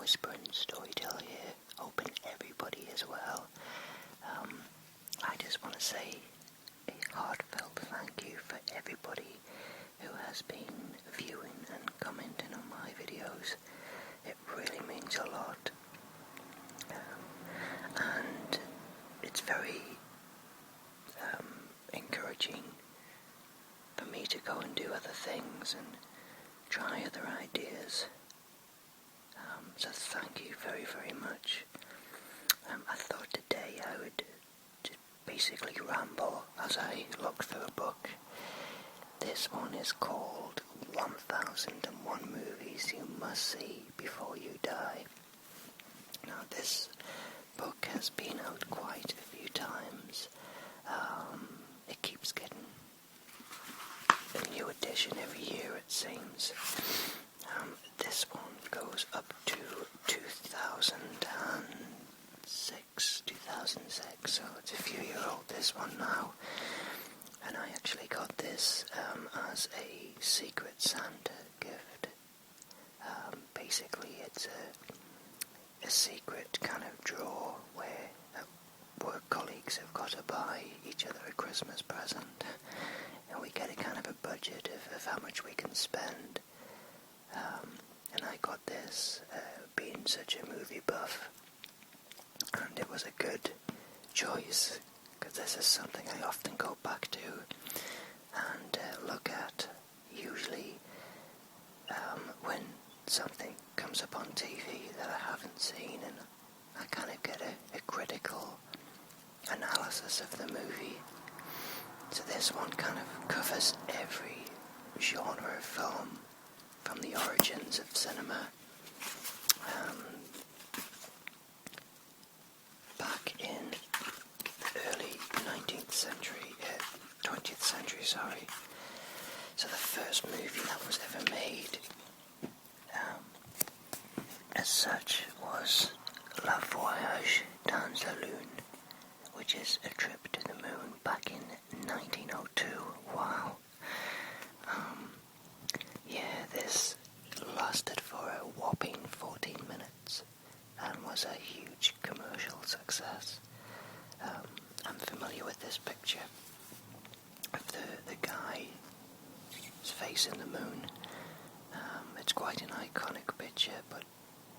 whispering storyteller here, hoping everybody is well. I just want to say a heartfelt thank you for everybody who has been viewing and commenting on my videos. It really means a lot. And it's very encouraging for me to go and do other things and try other ideas. So thank you very, very much. I thought today I would just basically ramble as I look through a book. This one is called 1001 Movies You Must See Before You Die. Now this book has been out quite a few times. It keeps getting a new edition every year, it seems. This one goes up to 2006, so it's a few years old, this one now. And I actually got this as a Secret Santa gift. Basically, it's a secret kind of drawer where work colleagues have got to buy each other a Christmas present, and we get a kind of a budget of how much we can spend. And I got this, being such a movie buff, and it was a good choice, because this is something I often go back to and look at, usually when something comes up on TV that I haven't seen, and I kind of get a critical analysis of the movie. So this one kind of covers every genre of film, from the origins of cinema, back in the early 20th century, sorry. So the first movie that was ever made, as such, was La Voyage dans la Lune, which is a trip to the moon, back in 1902. Wow. This lasted for a whopping 14 minutes and was a huge commercial success. I'm familiar with this picture of the guy's face in the moon. It's quite an iconic picture, but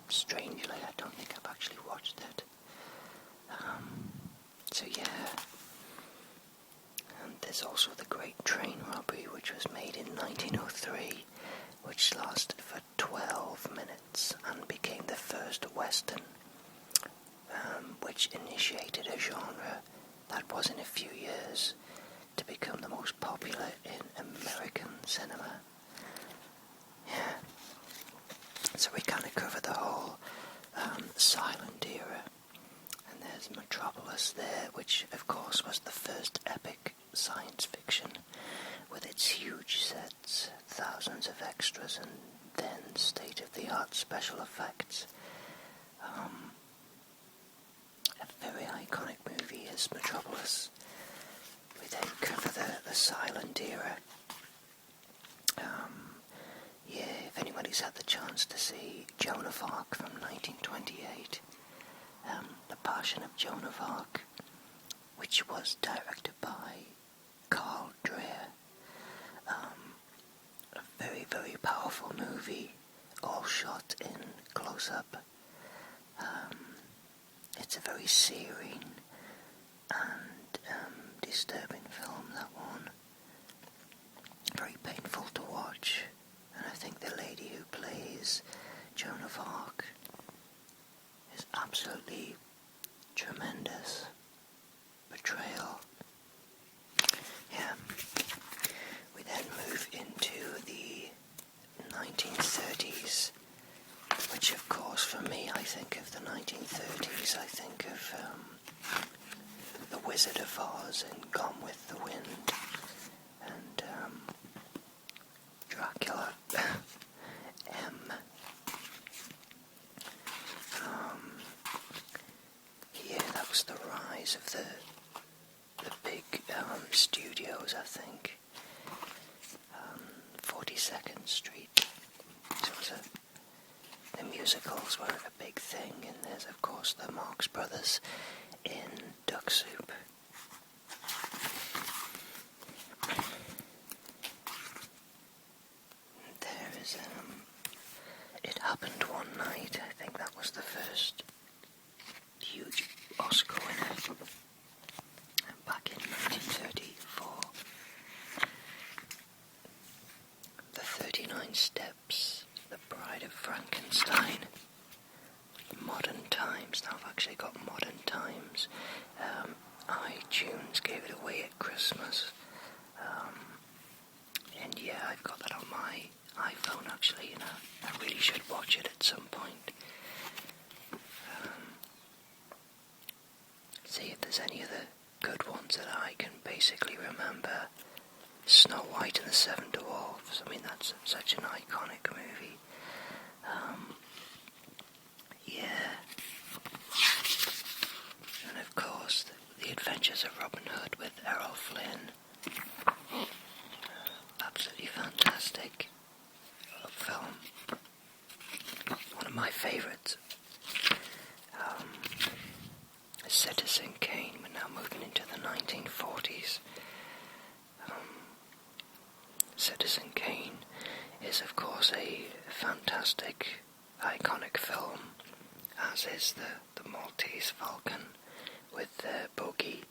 strangely I don't think I've actually watched it. So yeah. And there's also the Great Train Robbery, which was made in 1903, which lasted for 12 minutes and became the first Western, which initiated a genre that was in a few years to become the most popular in American cinema. Yeah. So we kind of cover the whole silent era. And there's Metropolis there, which of course was the first epic science fiction, with its huge sets, thousands of extras, and then state-of-the-art special effects. A very iconic movie is Metropolis. We then cover the silent era. If anybody's had the chance to see Joan of Arc from 1928, The Passion of Joan of Arc, which was directed by Carl Dreyer. A very, very powerful movie, all shot in close-up. It's a very searing and disturbing film, that one. Very painful to watch, and I think the lady who plays Joan of Arc is absolutely tremendous. Portrayal. Yeah. We then move into the 1930s, which of course for me, I think of the 1930s, I think of The Wizard of Oz and Gone with the Wind, and Dracula. That was the rise of the big studios, I think. 42nd Street. So it was the musicals were a big thing, and there's of course the Marx Brothers in Duck Soup. There is, It Happened One Night. I think that was the first huge Oscar winner back in 1934. The 39 Steps, The Bride of Frankenstein, Modern Times. Now I've actually got Modern Times. iTunes gave it away at Christmas. And yeah, I've got that on my iPhone actually, and I really should watch it at some point. See if there's any other good ones that I can basically remember. Snow White and the Seven Dwarfs. I mean, that's such an iconic movie. Yeah. And of course, The Adventures of Robin Hood with Errol Flynn. Absolutely fantastic film. One of my favourites. Citizen Kane. We're now moving into the 1940s. Citizen Kane is of course a fantastic, iconic film, as is the Maltese Falcon with Bogey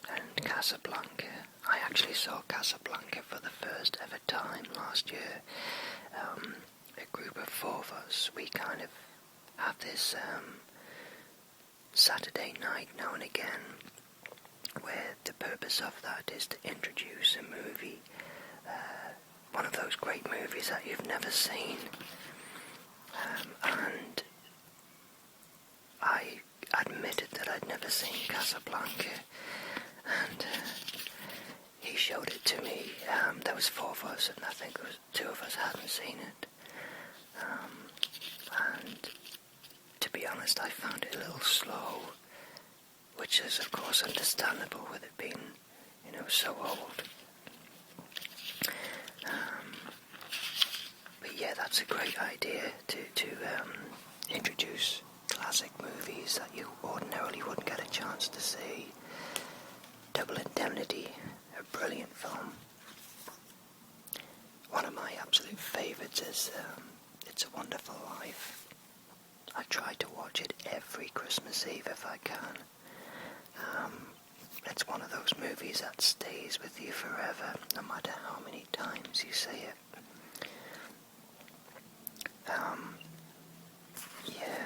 and Casablanca. I actually saw Casablanca for the first ever time last year. A group of four of us, we kind of have this Saturday night now and again, where the purpose of that is to introduce a movie, one of those great movies that you've never seen. And I admitted that I'd never seen Casablanca, and he showed it to me. There was four of us, and I think there was two of us hadn't seen it. And to be honest, I found it a little slow, which is of course understandable with it being, so old. But yeah, that's a great idea to introduce classic movies that you ordinarily wouldn't get a chance to see. Double Indemnity, a brilliant film. One of my absolute favourites is It's a Wonderful Life. I try to watch it every Christmas Eve if I can. It's one of those movies that stays with you forever, no matter how many times you see it. Yeah,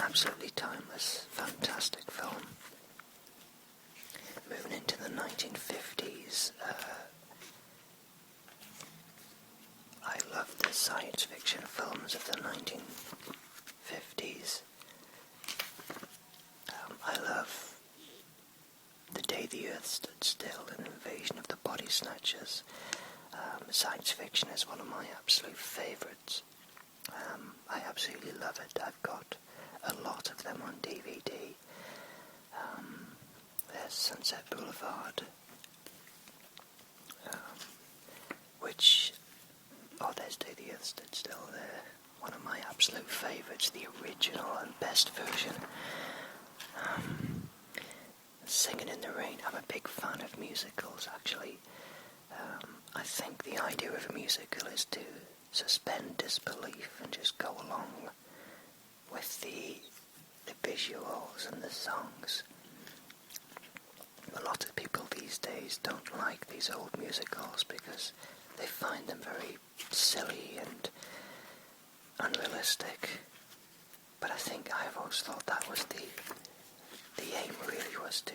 absolutely timeless, fantastic film. Moving into the 1950s, I love the science fiction films of the 1950s. I love The Day the Earth Stood Still, An Invasion of the Body Snatchers. Science fiction is one of my absolute favourites. I absolutely love it. I've got a lot of them on DVD. There's Sunset Boulevard, there's Day the Earth Stood Still there. One of my absolute favourites, the original and best version. Singing in the Rain. I'm a big fan of musicals, actually. I think the idea of a musical is to suspend disbelief and just go along with the visuals and the songs. A lot of people these days don't like these old musicals because they find them very silly and unrealistic. But I think I've always thought that was the aim really, was to,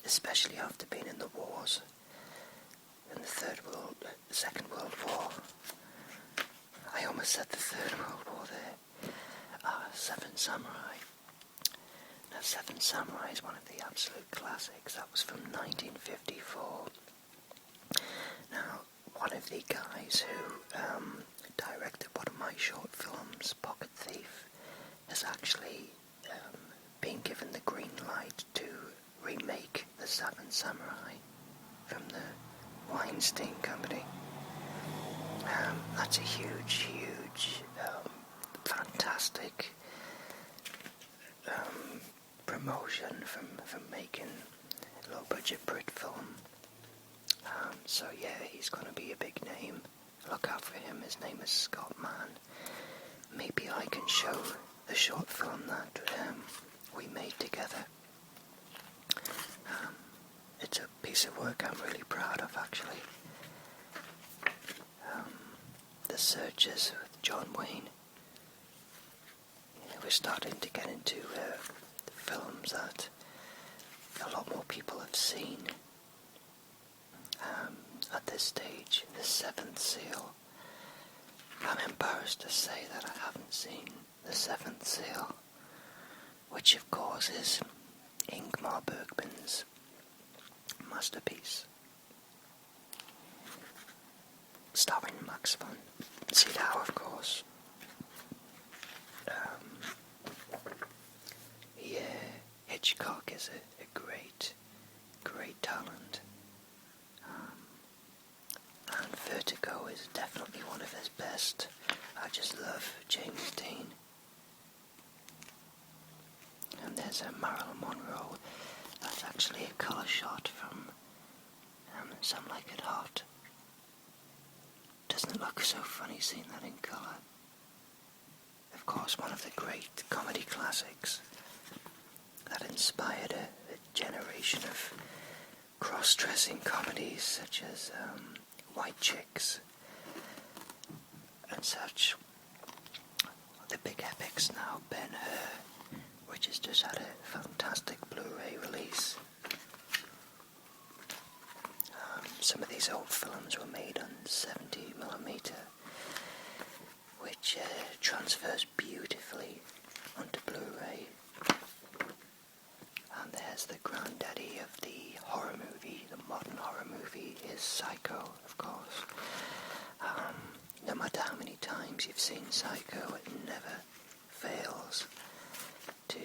especially after being in the wars, in the Second World War. I almost said the Third World War there. Seven Samurai. Now, Seven Samurai is one of the absolute classics. That was from 1954. Now, one of the guys who directed one of my short films, Pocket Thief, has actually been given the green light to remake The Seven Samurai from the Weinstein Company. that's a huge, fantastic promotion from making a low-budget Brit film. So yeah, he's going to be a big name. Look out for him. His name is Scott Mann. Maybe I can show the short film that we made together. It's a piece of work I'm really proud of, actually. The Searchers with John Wayne. We're starting to get into films that a lot more people have seen. At this stage, The Seventh Seal. I'm embarrassed to say that I haven't seen The Seventh Seal, which of course is Ingmar Bergman's masterpiece, starring Max von Sydow, of course. Yeah, Hitchcock is a great talent. And Vertigo is definitely one of his best. I just love James Dean. And there's a Marilyn Monroe. That's actually a colour shot from Some Like It Hot. Doesn't it look so funny seeing that in colour? Of course, one of the great comedy classics that inspired a generation of cross-dressing comedies such as White Chicks and such. The big epics now, Ben-Hur, which has just had a fantastic Blu-ray release. Some of these old films were made on 70mm, which transfers beautifully onto Blu-ray. And there's the granddaddy of the horror movie, the modern horror movie, is Psycho, of course. No matter how many times you've seen Psycho, it never fails to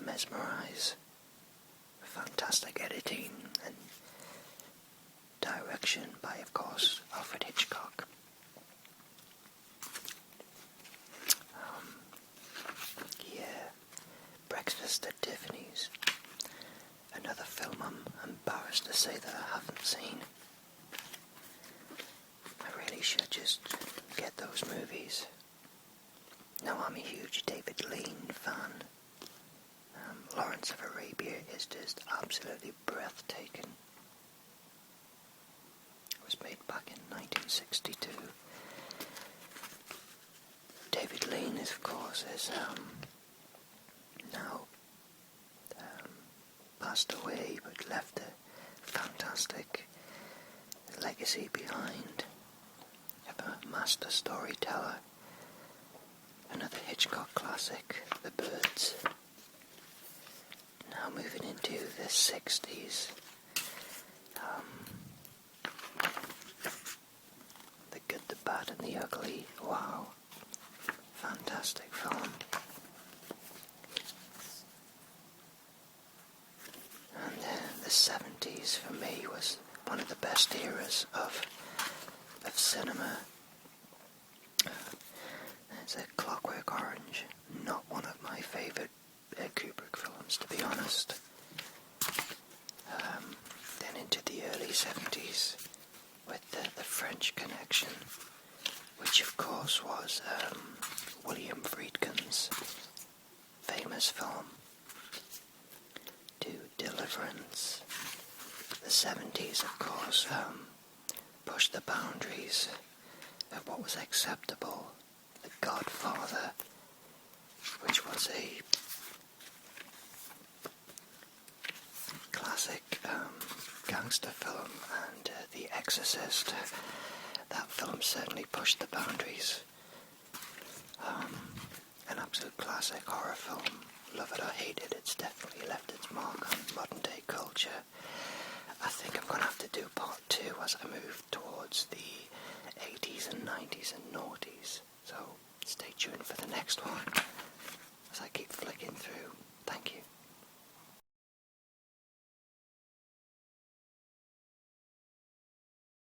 mesmerize. Fantastic editing and direction by, of course, Alfred Hitchcock. Yeah, Breakfast at Tiffany's. Another film I'm embarrassed to say that I haven't seen. I really should just get those movies. Now, I'm a huge David Lean fan. Lawrence of Arabia is just absolutely breathtaking. It was made back in 1962. David Lean, of course, is now passed away, but left a fantastic legacy behind of a master storyteller. Another Hitchcock classic, The Birds. Now moving into the 60s. The Good, the Bad and the Ugly. Wow. Fantastic film. And the 70s for me was one of the best eras of cinema. There's a Clockwork Orange, not one of my favourite Kubrick films, to be honest. Then into the early 70s with the French Connection, which of course was William Friedkin's famous film to Deliverance. The 70s, of course, pushed the boundaries of what was acceptable. The Godfather, which was a classic gangster film, and The Exorcist. That film certainly pushed the boundaries. An absolute classic horror film. Love it or hate it, it's definitely left its mark on modern day culture. I think I'm going to have to do part 2 as I move towards the 80s and 90s and noughties. So stay tuned for the next one as I keep flicking through